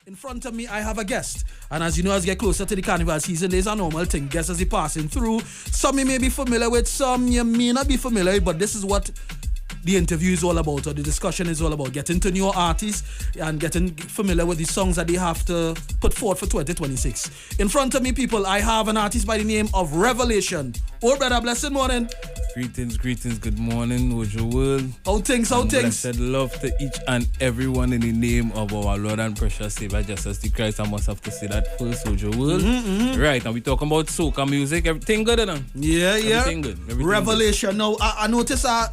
In front of me, I have a guest. And as you know, as we get closer to the carnival season, there's a normal thing. Guests as they passing through. Some you may be familiar with, some you may not be familiar with, but this is what the interview is all about, or the discussion is all about. Getting to know artists and getting familiar with the songs that they have to put forward for 2026. In front of me, people, I have an artist by the name of Revelation. Oh, brother, blessed morning. Greetings, good morning, Ojo world. How things? Blessed love to each and everyone in the name of our Lord and precious Savior, Jesus the Christ. I must have to say that first, Ojo world. Right, and we talking about soca music. Everything good, enough? Yeah. Everything good. Everything Revelation. Good. Now, I noticed I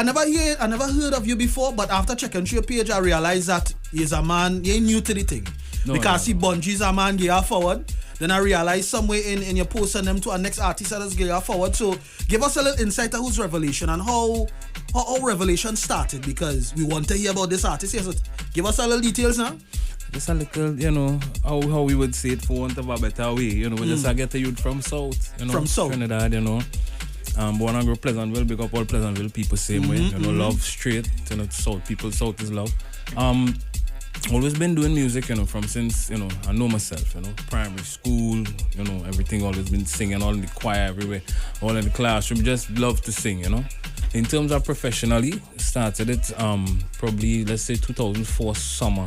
never heard of you before, but after checking through your page, I realized that he's a man, he ain't new to the thing. Because he bungees a man, get forward. Then I realized somewhere in your post and them to our next artist that is get forward. So give us a little insight of who's Revelation and how Revelation started, because we want to hear about this artist here. So give us a little details now. Just a little, how we would say it for want of a better way. We just get a youth from South, From South. Trinidad, born and grew Pleasantville, big up all Pleasantville people same way. Love straight, South people, South is love. Always been doing music, from since, I know myself, primary school, everything, always been singing, all in the choir everywhere, all in the classroom, just love to sing, In terms of professionally, started it probably, let's say 2004 summer.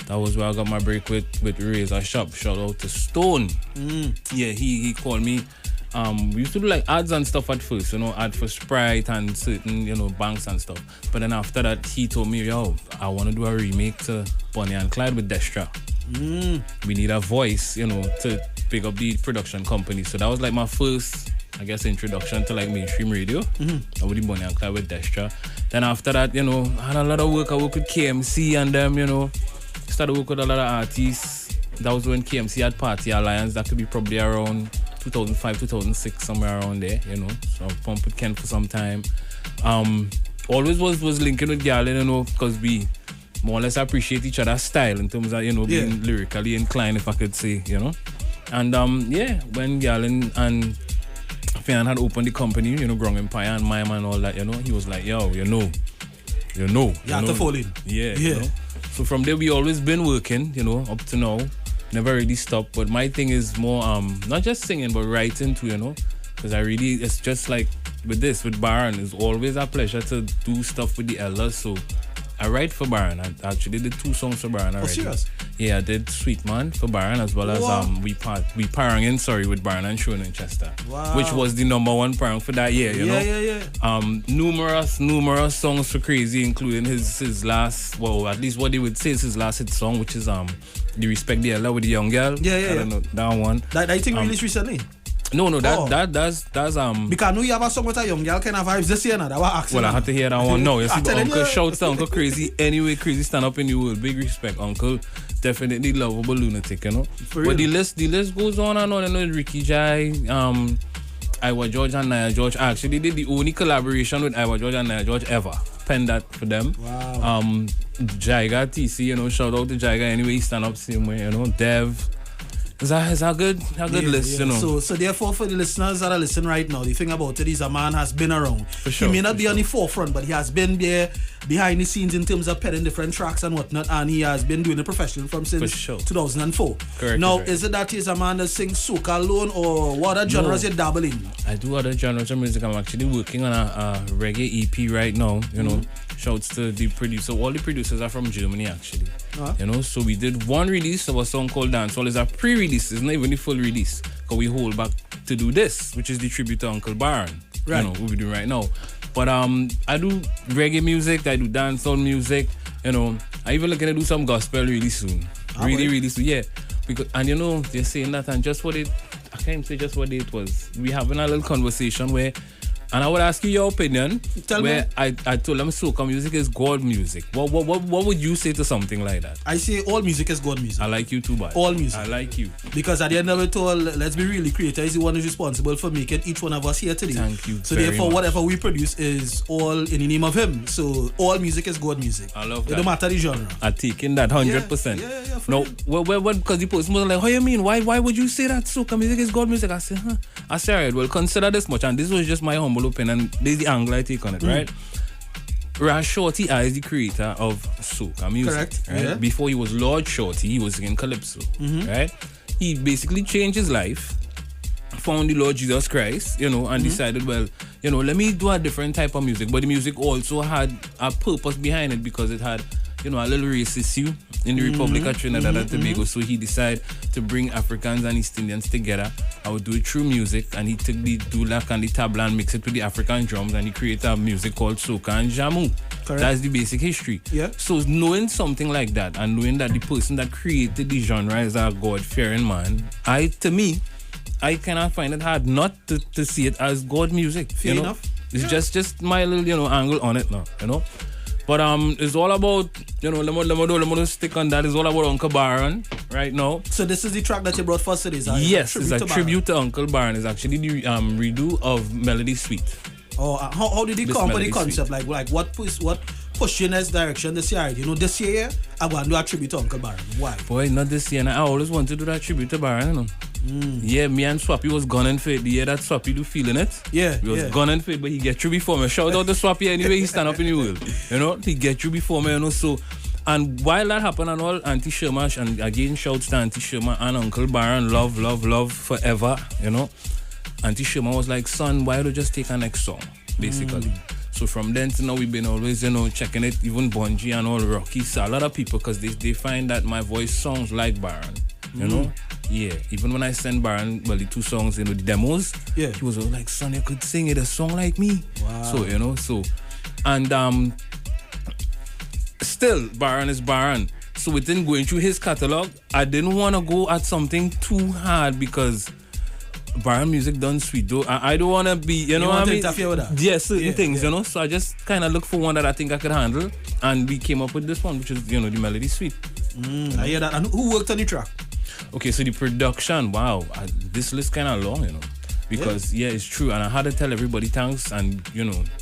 That was where I got my break with Razor Shop. Shout out to Stone. Yeah, he called me. We used to do like ads and stuff at first, ad for Sprite and certain, banks and stuff. But then after that, he told me, I want to do a remake to Bonnie and Clyde with Destra. We need a voice, to pick up the production company. So that was like my first, I guess, introduction to like mainstream radio. I would do Bonnie and Clyde with Destra. Then after that, I had a lot of work. I worked with KMC and them, started working with a lot of artists. That was when KMC had Party Alliance. That could be probably around 2005, 2006, somewhere around there, So I pumped with Ken for some time. Always was linking with Galen, because we more or less appreciate each other's style in terms of, being lyrically inclined, if I could say, And when Galen and Fian had opened the company, Grung Empire and Mime and all that, he was like, you have to fall in. Yeah. So from there, we always been working, up to now. Never really stopped, but my thing is more not just singing but writing too, because it's just like with Baron, it's always a pleasure to do stuff with the elders. So I write for Baron. I actually did 2 songs for Baron already. Oh, serious? Yeah, I did Sweet Man for Baron, as well as we parang in with Baron and Shone in Chester. Wow. Which was the number 1 parang for that year, Yeah. Numerous songs for Crazy, including his last, well, at least what they would say is his last hit song, which is the Respect the Ella with the Young Girl. I don't know, that one. That I think released recently. No, that's because I know you have a song with a young girl kind of vibes this year now. That was accent. Well, I had to hear that one. No, you see, but Uncle shouts to Uncle Crazy. Anyway, Crazy stand up in the world. Big respect, Uncle. Definitely lovable lunatic, But the list goes on and on. Ricky Jai, Iwa George and Nia George actually did the only collaboration with Iwa George and Nia George ever. Penned that for them. Wow. Jaiga TC, shout out to Jaiga anyway. He stand up same way, Dev. It's a good list, So therefore, for the listeners that are listening right now, the thing about it is a man has been around. For sure, he may not be on the forefront, but he has been there behind the scenes in terms of penning different tracks and whatnot, and he has been doing it professionally from since 2004. Correct. Now, is it that he's a man that sings soca alone, or what other genres you dabble in? I do other genres of music. I'm actually working on a reggae EP right now, Shouts to the producer. All the producers are from Germany, actually. So we did one release of a song called Dancehall. It's a pre-release. It's not even the full release, because we hold back to do this, which is the tribute to Uncle Baron. Right. What we do right now. But I do reggae music. I do dancehall music. I even looking to do some gospel really soon. Really soon. Yeah. Because they're saying that, and just what I can't say just what it was. We having a little conversation where. And I would ask you your opinion. Tell me. I told them soca music is God music. What would you say to something like that? I say all music is God music. I like you too, bud. All music. I like you. Because at the end of it all, let's be really, Creator is the one who's responsible for making each one of us here today. Thank you. So very therefore, much. whatever we produce is all in the name of Him. So all music is God music. I love that. It don't matter the genre. I take in that 100%. Yeah. No, because the person was like, how you mean? Why would you say that soca music is God music? I said, I said, all right, well, consider this much. And this was just my humble opinion. This is the angle I take on it, right? Ras Shorty is the creator of soca music. Correct. Right? Yeah. Before he was Lord Shorty, he was in Calypso. Right? He basically changed his life, found the Lord Jesus Christ, and decided, well, let me do a different type of music. But the music also had a purpose behind it because it had, a little race issue in the Republic of Trinidad and Tobago. So he decided to bring Africans and East Indians together. I would do it through music, and he took the dulak and the tabla and mixed it with the African drums, and he created a music called soca and jamu. Correct. That's the basic history. Yeah. So knowing something like that, and knowing that the person that created the genre is a God-fearing man, I cannot find it hard not to see it as God music. Fair enough. It's just my little angle on it now, But it's all about, let me stick on that. It's all about Uncle Baron right now. So this is the track that you brought first today, Yes, it's a tribute to Uncle Baron. It's actually the redo of Melody Sweet. Oh, how did he come up with the concept? Like what push you in this direction this year? This year I'm going to do a tribute to Uncle Baron. Why? Boy, not this year. I always wanted to do that tribute to Baron, Yeah, me and Swappy was gunning for it. The year that Swappy do feeling it. Yeah. We was gunning for it, but he get through before me. Shout out to Swappy anyway, he stand up in the world. He get through before me, so. And while that happened and all, Auntie Sherma, and again shouts to Auntie Sherma and Uncle Baron, love forever, Auntie Sherma was like, son, why don't you just take a next song, basically. So from then to now, we've been always, checking it, even Bungie and all Rocky, so a lot of people, because they find that my voice sounds like Baron, Yeah, even when I send Baron, well, the two songs, the demos, he was all like, son, you could sing it a song like me. Wow. So, and still, Baron is Baron. So within going through his catalog, I didn't want to go at something too hard because Baron music done sweet though. I don't want to be, you know what I mean? Interfere with that? Yeah, certain things, So I just kind of looked for one that I think I could handle, and we came up with this one, which is, the Melody Sweet. I hear that. And who worked on the track? Okay, so the production, wow, this list kind of long, Because, it's true. And I had to tell everybody thanks and,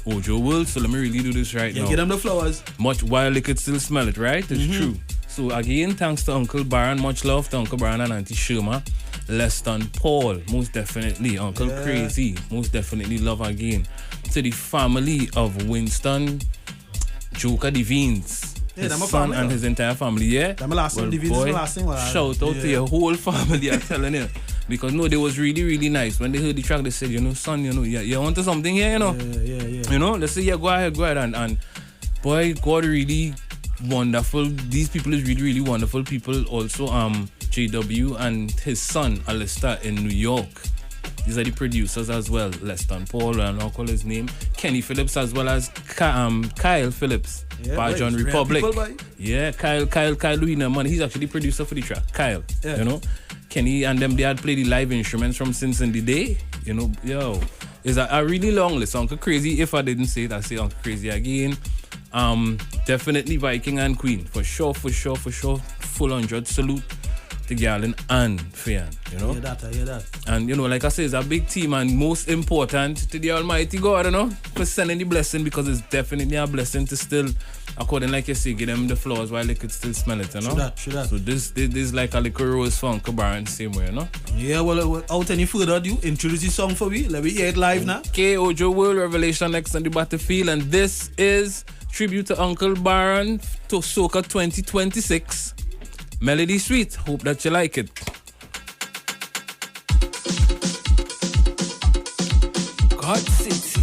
Ojo World. So let me really do this right now. Give them the flowers. Much while they could still smell it, right? It's true. So again, thanks to Uncle Baron. Much love to Uncle Baron and Auntie Sherma. Leston Paul, most definitely. Uncle Crazy, most definitely. Love again. To the family of Winston Joker Devines. His son and his entire family, Shout out to your whole family, I'm telling you. Because they was really, really nice. When they heard the track, they said, son, you want something here, Yeah. They say, go ahead. And boy, God really wonderful. These people is really, really wonderful people. Also, JW and his son, Alistair, in New York. These are the producers as well. Leston Paul, and I'll call his name. Kenny Phillips, as well as Kyle Phillips. By John Republic. Kyle Louis man. He's actually producer for the track. Kyle, Kenny and them, they had played the live instruments from since in the day. It's a really long list. Uncle Crazy, if I didn't say it, I say Uncle Crazy again. Definitely Viking and Queen. For sure. Full 100 salute to Garland and Fian. I hear that. And like I say, it's a big team, and most important to the Almighty God, for sending the blessing, because it's definitely a blessing to still, according like you say, give them the flowers while they could still smell it, True that. So this is like a little rose for Uncle Baron, same way, Yeah, well, without any further ado, introduce the song for me. Let me hear it live now. Okay, Ojo World, Revelation next on the battlefield, and this is tribute to Uncle Baron to Soca 2026. Melody Sweet. Hope that you like it. God City.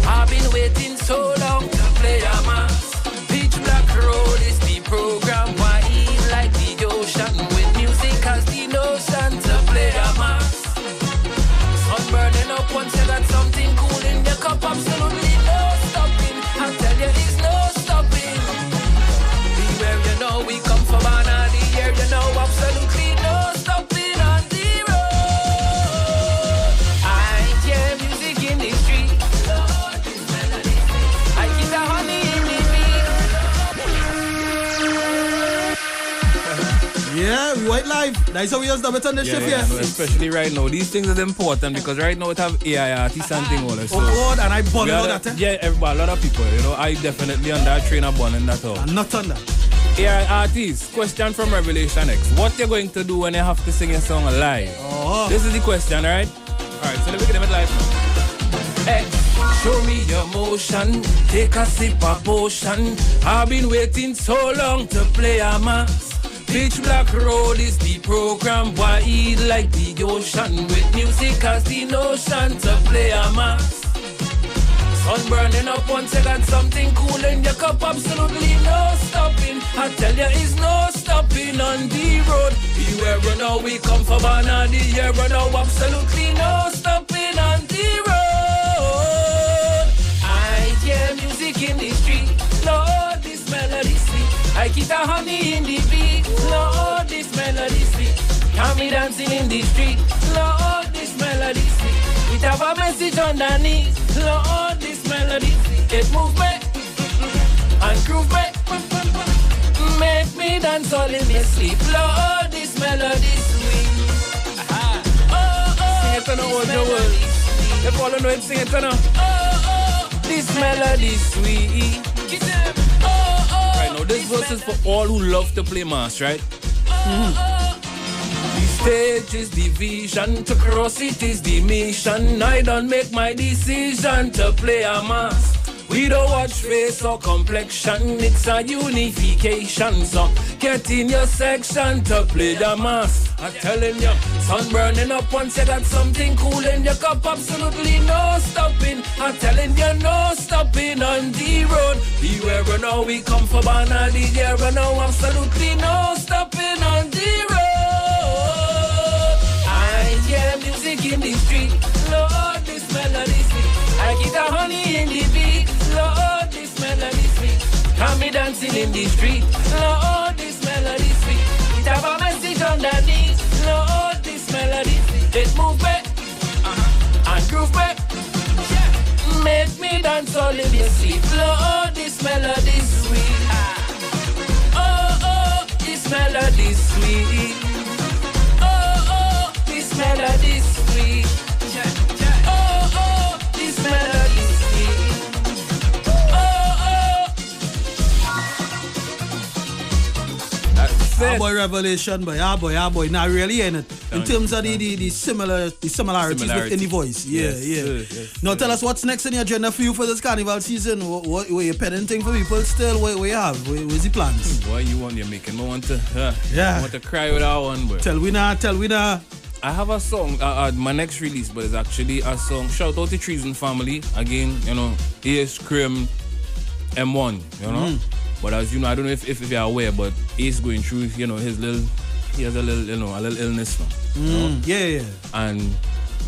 I've been waiting so do it live. That's how we just dub it on the shift, yeah. No, especially right now. These things are important because right now it have AI artists and thing all that. Oh God, and I bond all that. Yeah, everybody, a lot of people. You know, I definitely on that train of bonding that all. I'm not on that. AI artists, question from Revelation X. What you going to do when you have to sing a song live? Oh. This is the question, right? Alright, so let me get them at live now. X, show me your motion. Take a sip of potion. I've been waiting so long to play a mass. Pitch Black Road is the program. Wide like the ocean. With music as the notion to play a mass. Sun burning up once you got something cool in your cup. Absolutely no stopping. I tell you, it's no stopping on the road. Beware, run now, we come for banana the year. Run now, absolutely no stopping on the road. I hear music in the street. Lord, this melody sweet. I keep the honey in the beat. Lord, this melody sweet. Got me dancing in the street. Lord, this melody sweet. It have a message underneath. Lord, this melody sweet. It move me and groove me. Make me dance all in my sleep. Lord, this melody sweet. Sing it on all the world. You follow know it, sing it on. This melody sweet. Right now, this verse is for all who love to play mass, right? The stage is the vision, to cross it is the mission. I don't make my decision to play a mass. We don't watch face or complexion, it's a unification. So get in your section to play the mass. I'm telling you, sun burning up once you got something cool in your cup. Absolutely no stopping. I'm telling you, no stopping on the road. Beware, run now, we come for banana the year. Run now, absolutely no stopping on the road. I hear music in the street. Lord, this melody sweet. I get the honey in the beat. Lord, this melody sweet. Got me dancing in the street. Lord, this melody sweet. It have a message underneath. Lord, this melody sweet. It move me and groove me. Make me dance all in your sleep. Lord, this melody sweet. Oh, this melody sweet. Oh, this melody sweet. Oh, this melody sweet. Boy, Revelation, boy, boy. Now really ain't it? In terms of the similarities within the voice. Yes. Now tell us what's next in your agenda for you for this carnival season. What you penning thing for people still? What you have? Where's the plans? Boy, you're making me want to cry with that one, boy. Tell we now. I have a song, my next release, but it's actually a song. Shout out to Treason Family. Again, you know, Ace, Krim, M1, you know. But as you know, I don't know if you're aware, but Ace going through, you know, he has a little illness now. You know? Yeah. And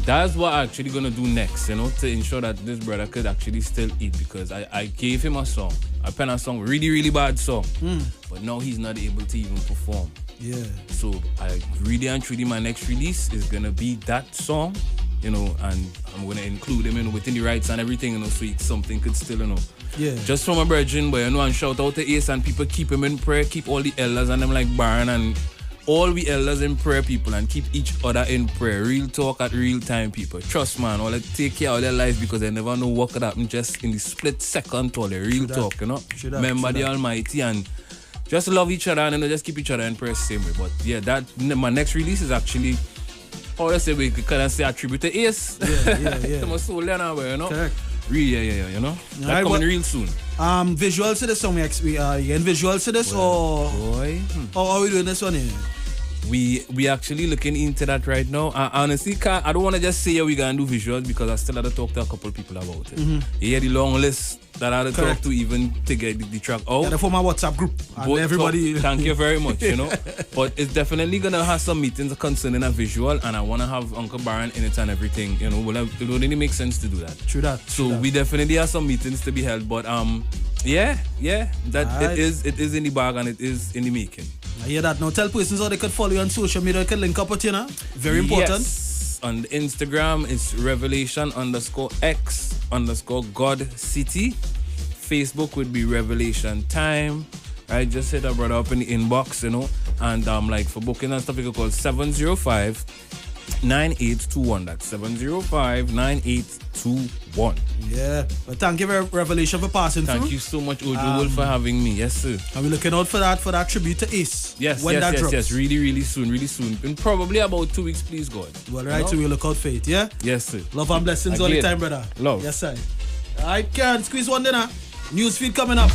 that's what I'm actually gonna do next, you know, to ensure that this brother could actually still eat, because I gave him a song. I penned a song, really, really bad song. But now he's not able to even perform. Yeah. So I really and truly, my next release is gonna be that song, you know, and I'm gonna include him, you know, within the rights and everything, you know, so something could still, you know. Yeah. Just from a virgin, but you know, and shout out to Ace and people, keep him in prayer, keep all the elders and them like Baron and all we elders in prayer, people, and keep each other in prayer. Real talk at real time, people. Trust, man, all take care of their lives, because they never know what could happen just in the split second to all the real talk, you know. Remember the Almighty and just love each other and, you know, just keep each other in prayer same way. But yeah, that my next release is actually, how I say, we can say a tribute to Ace. Yeah. To my soul, you know. Correct. Yeah, you know. That coming real soon. Visuals to this song, you getting visuals to this, or are we doing this one here? We actually looking into that right now. Honestly, I don't want to just say we're going to do visuals, because I still have to talk to a couple people about it. You hear the long list that I had to talk to even to get the track out. Yeah, for my WhatsApp group. And everybody. Thank you very much, you know. But it's definitely going to have some meetings concerning a visual, and I want to have Uncle Baron in it and everything. You know, it would really make sense to do that. True that. We definitely have some meetings to be held, but it is in the bag and it is in the making. I hear that. Now tell persons how they could follow you on social media, they can link up with you now. Very important. Yes. On Instagram, it's Revelation_X_God City. Facebook would be Revelation Time. Right, just hit a brother up in the inbox, you know. And like for booking and stuff, you can call 705-9821. That's 705-9821. Yeah. But thank you, Revelation, for passing through. Thank you so much, Ojo, for having me. Yes, sir. And we're looking out for that tribute to Ace. Yes, when that drops. yes. Really soon. In probably about 2 weeks, please, God. Well, right, so we'll look out for it, yeah? Yes, sir. Love and blessings all the time, brother. Love. Yes, sir. All right, Kerron, squeeze one dinner. Newsfeed coming up.